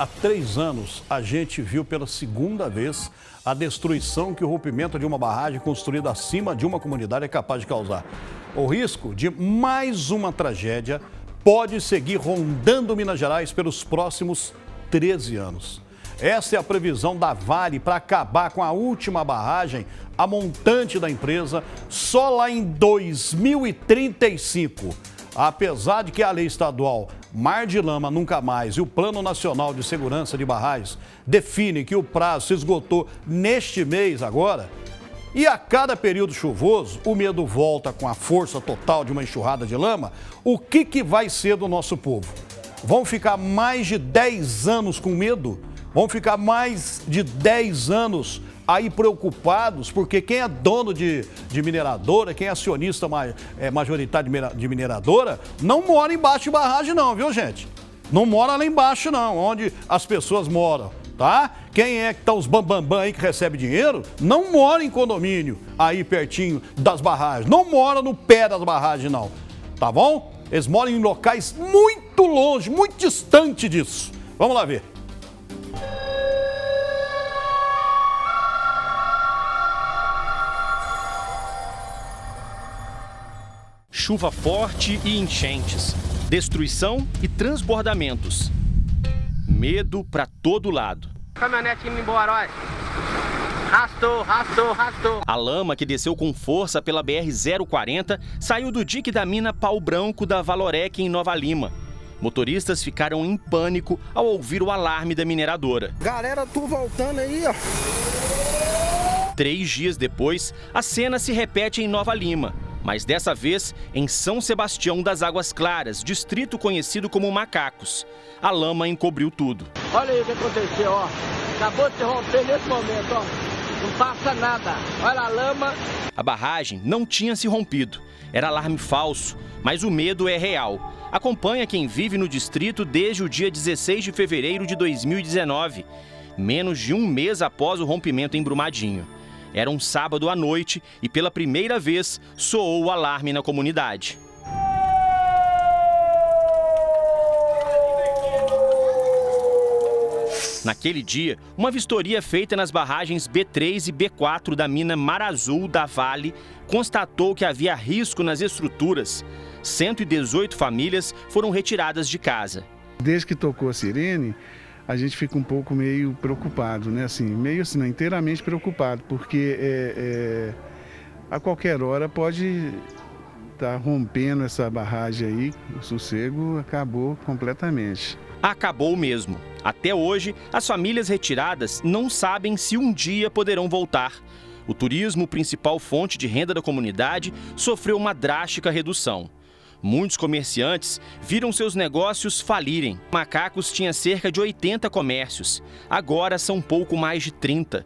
Há 3 anos, a gente viu pela segunda vez a destruição que o rompimento de uma barragem construída acima de uma comunidade é capaz de causar. O risco de mais uma tragédia pode seguir rondando Minas Gerais pelos próximos 13 anos. Essa é a previsão da Vale para acabar com a última barragem, a montante da empresa, só lá em 2035. Apesar de que a lei estadual Mar de Lama Nunca Mais e o Plano Nacional de Segurança de Barragens definem que o prazo se esgotou neste mês agora, e a cada período chuvoso o medo volta com a força total de uma enxurrada de lama, o que vai ser do nosso povo? Vão ficar mais de 10 anos com medo? Vão ficar mais de 10 anos aí preocupados, porque quem é dono de mineradora, quem é acionista majoritário de mineradora, não mora embaixo de barragem não, viu, gente? Não mora lá embaixo não, onde as pessoas moram, tá? Quem é que tá os bambambam aí que recebe dinheiro, não mora em condomínio aí pertinho das barragens, não mora no pé das barragens não, tá bom? Eles moram em locais muito longe, muito distante disso. Vamos lá ver. Chuva forte e enchentes, destruição e transbordamentos. Medo para todo lado. Caminhonete indo embora, olha. Rastou. A lama que desceu com força pela BR-040 saiu do dique da mina Pau Branco da Valorec em Nova Lima. Motoristas ficaram em pânico ao ouvir o alarme da mineradora. Galera, tu voltando aí, ó. 3 dias depois, a cena se repete em Nova Lima. Mas dessa vez em São Sebastião das Águas Claras, distrito conhecido como Macacos. A lama encobriu tudo. Olha aí o que aconteceu, ó. Acabou de se romper nesse momento, ó. Não passa nada. Olha a lama. A barragem não tinha se rompido. Era alarme falso, mas o medo é real. Acompanha quem vive no distrito desde o dia 16 de fevereiro de 2019, menos de um mês após o rompimento em Brumadinho. Era um sábado à noite e pela primeira vez soou o alarme na comunidade. Naquele dia, uma vistoria feita nas barragens B3 e B4 da mina Mar Azul da Vale constatou que havia risco nas estruturas. 118 famílias foram retiradas de casa. Desde que tocou a sirene, a gente fica um pouco meio preocupado, né? Assim, meio assim, não, inteiramente preocupado, porque a qualquer hora pode estar rompendo essa barragem aí, o sossego acabou completamente. Acabou mesmo. Até hoje, as famílias retiradas não sabem se um dia poderão voltar. O turismo, principal fonte de renda da comunidade, sofreu uma drástica redução. Muitos comerciantes viram seus negócios falirem. Macacos tinha cerca de 80 comércios, agora são pouco mais de 30.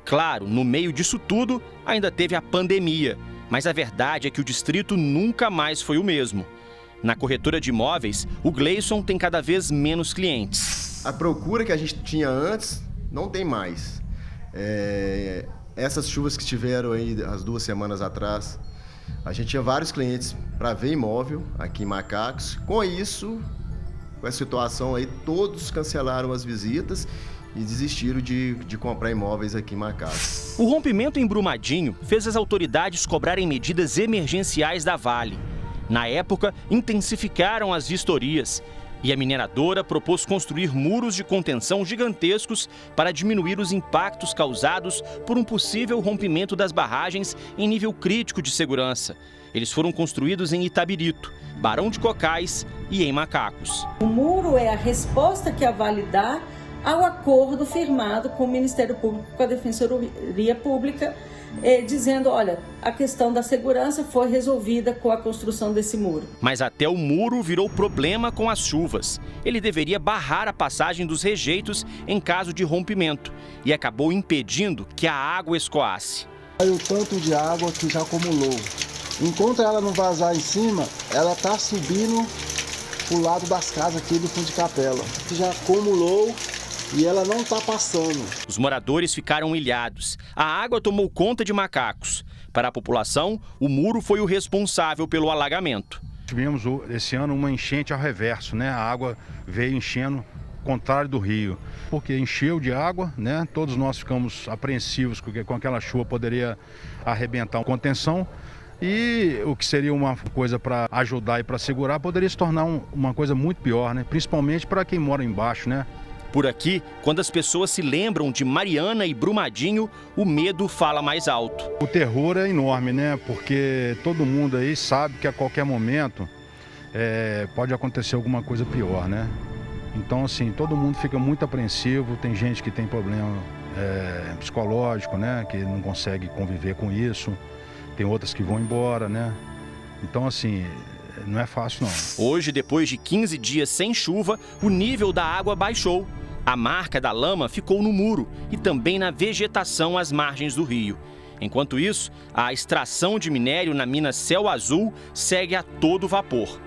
Claro, no meio disso tudo, ainda teve a pandemia, mas a verdade é que o distrito nunca mais foi o mesmo. Na corretora de imóveis, o Gleison tem cada vez menos clientes. A procura que a gente tinha antes não tem mais. Essas chuvas que tiveram aí as 2 semanas atrás, a gente tinha vários clientes para ver imóvel aqui em Macacos. Com isso, com essa situação aí, todos cancelaram as visitas e desistiram de comprar imóveis aqui em Macacos. O rompimento em Brumadinho fez as autoridades cobrarem medidas emergenciais da Vale. Na época, intensificaram as vistorias e a mineradora propôs construir muros de contenção gigantescos para diminuir os impactos causados por um possível rompimento das barragens em nível crítico de segurança. Eles foram construídos em Itabirito, Barão de Cocais e em Macacos. O muro é a resposta que a Vale dá ao acordo firmado com o Ministério Público, com a Defensoria Pública, dizendo, olha, a questão da segurança foi resolvida com a construção desse muro. Mas até o muro virou problema com as chuvas. Ele deveria barrar a passagem dos rejeitos em caso de rompimento e acabou impedindo que a água escoasse. Olha o tanto de água que já acumulou. Enquanto ela não vazar em cima, ela está subindo pro lado das casas aqui do fundo de capela. Já acumulou e ela não está passando. Os moradores ficaram ilhados. A água tomou conta de Macacos. Para a população, o muro foi o responsável pelo alagamento. Tivemos esse ano uma enchente ao reverso, né? A água veio enchendo contrário do rio, porque encheu de água, né? Todos nós ficamos apreensivos porque com aquela chuva poderia arrebentar uma contenção e o que seria uma coisa para ajudar e para segurar poderia se tornar uma coisa muito pior, né? Principalmente para quem mora embaixo, né? Por aqui, quando as pessoas se lembram de Mariana e Brumadinho, o medo fala mais alto. O terror é enorme, né? Porque todo mundo aí sabe que a qualquer momento pode acontecer alguma coisa pior, né? Então, assim, todo mundo fica muito apreensivo, tem gente que tem problema psicológico, né? Que não consegue conviver com isso, tem outras que vão embora, né? Então, assim, não é fácil, não. Hoje, depois de 15 dias sem chuva, o nível da água baixou. A marca da lama ficou no muro e também na vegetação às margens do rio. Enquanto isso, a extração de minério na mina Céu Azul segue a todo vapor.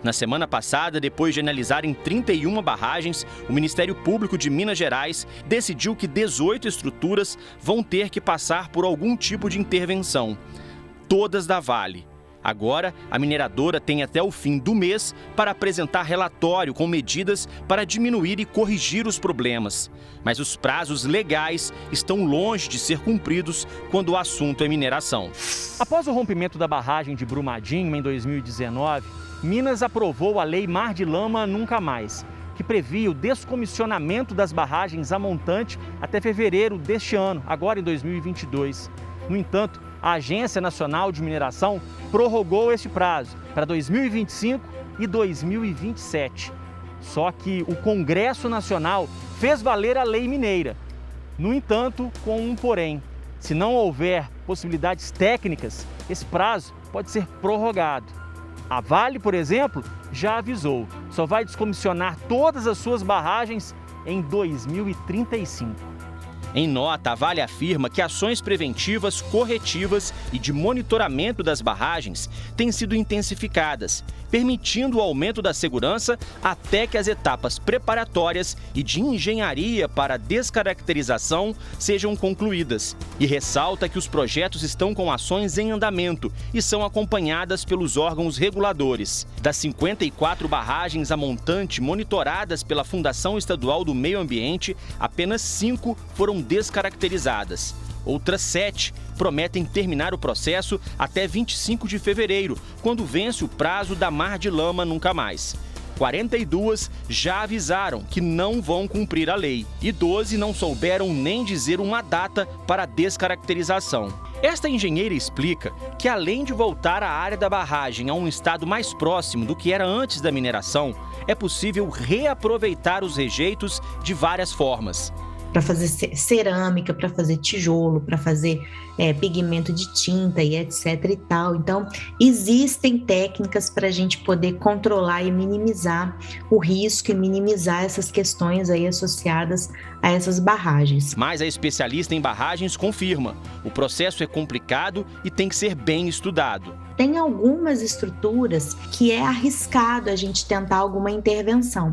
Na semana passada, depois de analisarem 31 barragens, o Ministério Público de Minas Gerais decidiu que 18 estruturas vão ter que passar por algum tipo de intervenção. Todas da Vale. Agora, a mineradora tem até o fim do mês para apresentar relatório com medidas para diminuir e corrigir os problemas. Mas os prazos legais estão longe de ser cumpridos quando o assunto é mineração. Após o rompimento da barragem de Brumadinho em 2019, Minas aprovou a Lei Mar de Lama Nunca Mais, que previa o descomissionamento das barragens a montante até fevereiro deste ano, agora em 2022. No entanto, a Agência Nacional de Mineração prorrogou este prazo para 2025 e 2027. Só que o Congresso Nacional fez valer a lei mineira. No entanto, com um porém, se não houver possibilidades técnicas, esse prazo pode ser prorrogado. A Vale, por exemplo, já avisou, só vai descomissionar todas as suas barragens em 2035. Em nota, a Vale afirma que ações preventivas, corretivas e de monitoramento das barragens têm sido intensificadas, permitindo o aumento da segurança até que as etapas preparatórias e de engenharia para a descaracterização sejam concluídas. E ressalta que os projetos estão com ações em andamento e são acompanhadas pelos órgãos reguladores. Das 54 barragens a montante monitoradas pela Fundação Estadual do Meio Ambiente, apenas 5 foram descaracterizadas. Outras 7 prometem terminar o processo até 25 de fevereiro, quando vence o prazo da Mar de Lama Nunca Mais. 42 já avisaram que não vão cumprir a lei e 12 não souberam nem dizer uma data para a descaracterização. Esta engenheira explica que, além de voltar a área da barragem a um estado mais próximo do que era antes da mineração, é possível reaproveitar os rejeitos de várias formas. Para fazer cerâmica, para fazer tijolo, para fazer pigmento de tinta e etc e tal. Então, existem técnicas para a gente poder controlar e minimizar o risco e minimizar essas questões aí associadas a essas barragens. Mas a especialista em barragens confirma, o processo é complicado e tem que ser bem estudado. Tem algumas estruturas que é arriscado a gente tentar alguma intervenção.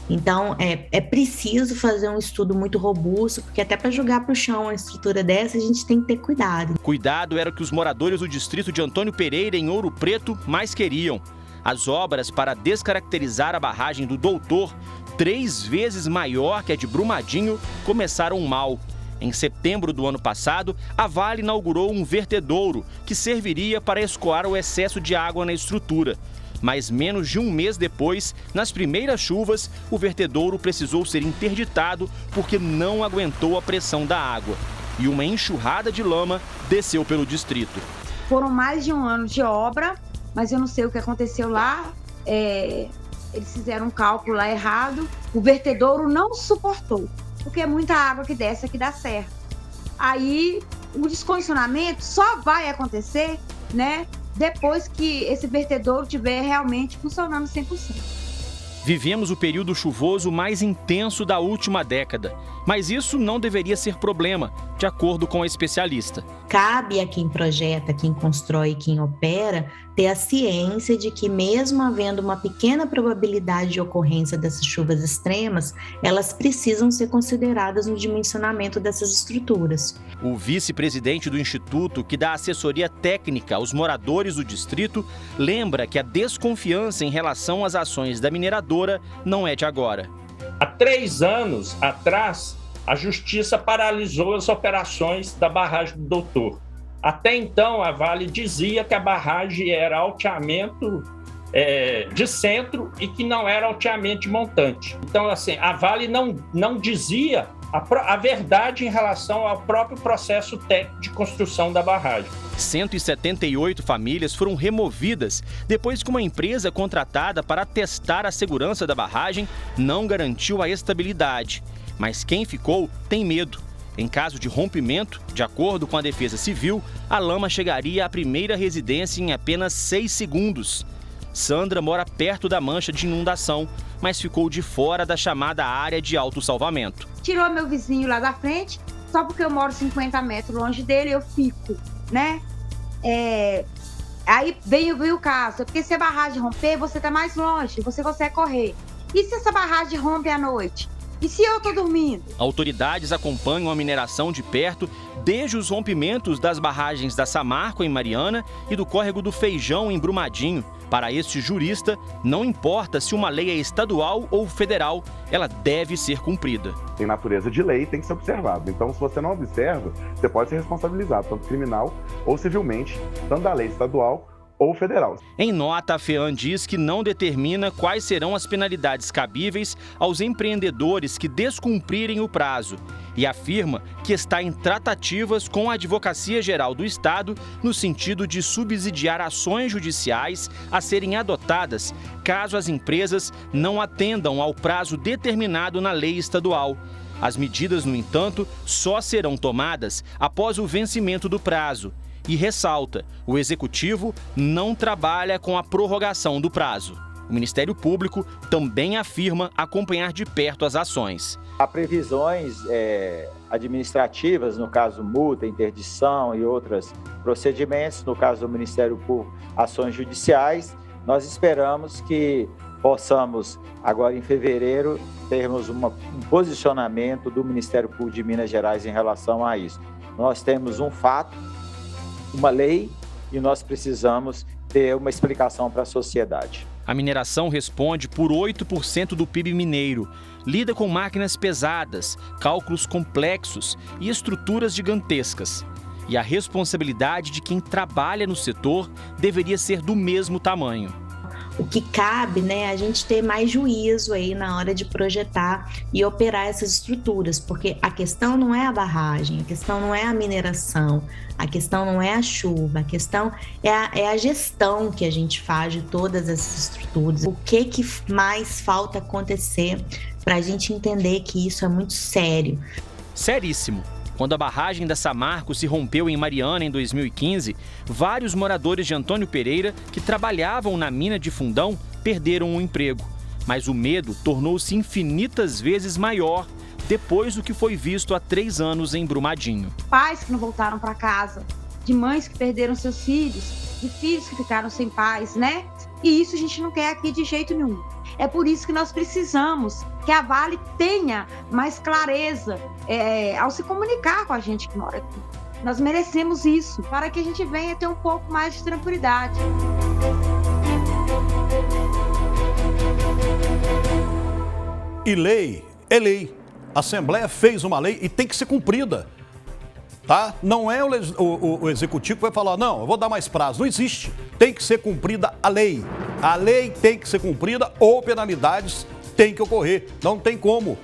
Então, é preciso fazer um estudo muito robusto, porque até para jogar para o chão uma estrutura dessa, a gente tem que ter cuidado. Cuidado era o que os moradores do distrito de Antônio Pereira, em Ouro Preto, mais queriam. As obras para descaracterizar a barragem do Doutor, 3 vezes maior que a de Brumadinho, começaram mal. Em setembro do ano passado, a Vale inaugurou um vertedouro que serviria para escoar o excesso de água na estrutura. Mas menos de um mês depois, nas primeiras chuvas, o vertedouro precisou ser interditado porque não aguentou a pressão da água. E uma enxurrada de lama desceu pelo distrito. Foram mais de um ano de obra, mas eu não sei o que aconteceu lá. Eles fizeram um cálculo lá errado. O vertedouro não suportou, porque é muita água que desce aqui da serra. Aí o descondicionamento só vai acontecer, né, depois que esse vertedouro estiver realmente funcionando 100%. Vivemos o período chuvoso mais intenso da última década, mas isso não deveria ser problema, de acordo com a especialista. Cabe a quem projeta, quem constrói, quem opera, ter a ciência de que, mesmo havendo uma pequena probabilidade de ocorrência dessas chuvas extremas, elas precisam ser consideradas no dimensionamento dessas estruturas. O vice-presidente do Instituto, que dá assessoria técnica aos moradores do distrito, lembra que a desconfiança em relação às ações da mineradora não é de agora. Há 3 anos atrás, a Justiça paralisou as operações da barragem do Doutor. Até então, a Vale dizia que a barragem era alteamento de centro e que não era alteamento de montante. Então, assim, a Vale não dizia a verdade em relação ao próprio processo técnico de construção da barragem. 178 famílias foram removidas depois que uma empresa contratada para testar a segurança da barragem não garantiu a estabilidade. Mas quem ficou tem medo. Em caso de rompimento, de acordo com a Defesa Civil, a lama chegaria à primeira residência em apenas 6 segundos. Sandra mora perto da mancha de inundação, mas ficou de fora da chamada área de autossalvamento. Tirou meu vizinho lá da frente, só porque eu moro 50 metros longe dele, eu fico, né? Aí veio o caso, porque se a barragem romper, você tá mais longe, você consegue correr. E se essa barragem rompe à noite? E se eu tô dormindo? Autoridades acompanham a mineração de perto desde os rompimentos das barragens da Samarco, em Mariana, e do córrego do Feijão, em Brumadinho. Para este jurista, não importa se uma lei é estadual ou federal, ela deve ser cumprida. Tem natureza de lei e tem que ser observado. Então, se você não observa, você pode ser responsabilizado, tanto criminal ou civilmente, tanto da lei estadual ou federal. Em nota, a FEAM diz que não determina quais serão as penalidades cabíveis aos empreendedores que descumprirem o prazo e afirma que está em tratativas com a Advocacia Geral do Estado no sentido de subsidiar ações judiciais a serem adotadas caso as empresas não atendam ao prazo determinado na lei estadual. As medidas, no entanto, só serão tomadas após o vencimento do prazo. E ressalta, o Executivo não trabalha com a prorrogação do prazo. O Ministério Público também afirma acompanhar de perto as ações. Há previsões administrativas, no caso multa, interdição e outros procedimentos, no caso do Ministério Público, ações judiciais. Nós esperamos que possamos, agora em fevereiro, termos um posicionamento do Ministério Público de Minas Gerais em relação a isso. Nós temos um fato, uma lei, e nós precisamos ter uma explicação para a sociedade. A mineração responde por 8% do PIB mineiro. Lida com máquinas pesadas, cálculos complexos e estruturas gigantescas. E a responsabilidade de quem trabalha no setor deveria ser do mesmo tamanho. O que cabe, a gente ter mais juízo aí na hora de projetar e operar essas estruturas, porque a questão não é a barragem, a questão não é a mineração, a questão não é a chuva, a questão é a gestão que a gente faz de todas essas estruturas. O que mais falta acontecer para a gente entender que isso é muito sério. Seríssimo. Quando a barragem da Samarco se rompeu em Mariana em 2015, vários moradores de Antônio Pereira que trabalhavam na mina de Fundão perderam o emprego. Mas o medo tornou-se infinitas vezes maior depois do que foi visto há 3 anos em Brumadinho. Pais que não voltaram para casa, de mães que perderam seus filhos, de filhos que ficaram sem pais, né? E isso a gente não quer aqui de jeito nenhum. É por isso que nós precisamos que a Vale tenha mais clareza ao se comunicar com a gente que mora aqui. Nós merecemos isso, para que a gente venha ter um pouco mais de tranquilidade. E lei é lei. A Assembleia fez uma lei e tem que ser cumprida. Tá? Não é o Executivo que vai falar, não, eu vou dar mais prazo. Não existe. Tem que ser cumprida a lei. A lei tem que ser cumprida ou penalidades têm que ocorrer. Não tem como.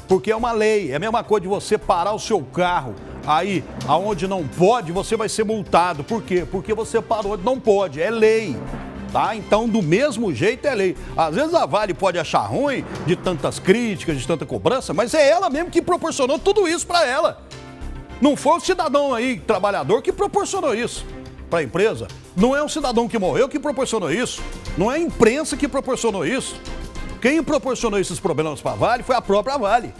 Porque é uma lei. É a mesma coisa de você parar o seu carro aí, aonde não pode, você vai ser multado. Por quê? Porque você parou onde não pode. É lei. Tá? Então, do mesmo jeito é lei. Às vezes a Vale pode achar ruim de tantas críticas, de tanta cobrança, mas é ela mesmo que proporcionou tudo isso para ela. Não foi o cidadão aí, trabalhador, que proporcionou isso para a empresa. Não é um cidadão que morreu que proporcionou isso. Não é a imprensa que proporcionou isso. Quem proporcionou esses problemas para a Vale foi a própria Vale.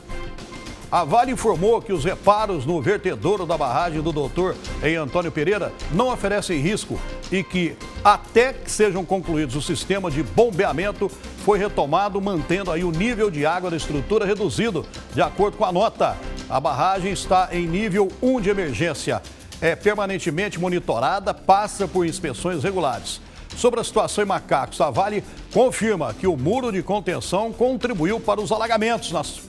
A Vale informou que os reparos no vertedouro da barragem do Doutor em Antônio Pereira não oferecem risco e que, até que sejam concluídos o sistema de bombeamento, foi retomado, mantendo aí o nível de água da estrutura reduzido. De acordo com a nota, a barragem está em nível 1 de emergência. É permanentemente monitorada, passa por inspeções regulares. Sobre a situação em Macacos, a Vale confirma que o muro de contenção contribuiu para os alagamentos nas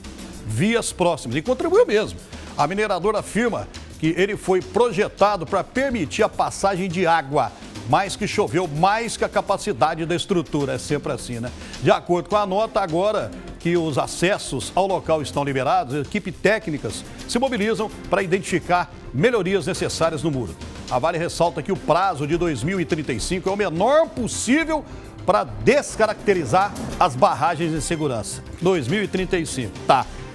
vias próximas. E contribuiu mesmo. A mineradora afirma que ele foi projetado para permitir a passagem de água, mas que choveu mais que a capacidade da estrutura. É sempre assim, né? De acordo com a nota, agora que os acessos ao local estão liberados, equipes técnicas se mobilizam para identificar melhorias necessárias no muro. A Vale ressalta que o prazo de 2035 é o menor possível para descaracterizar as barragens de segurança. 2035, tá.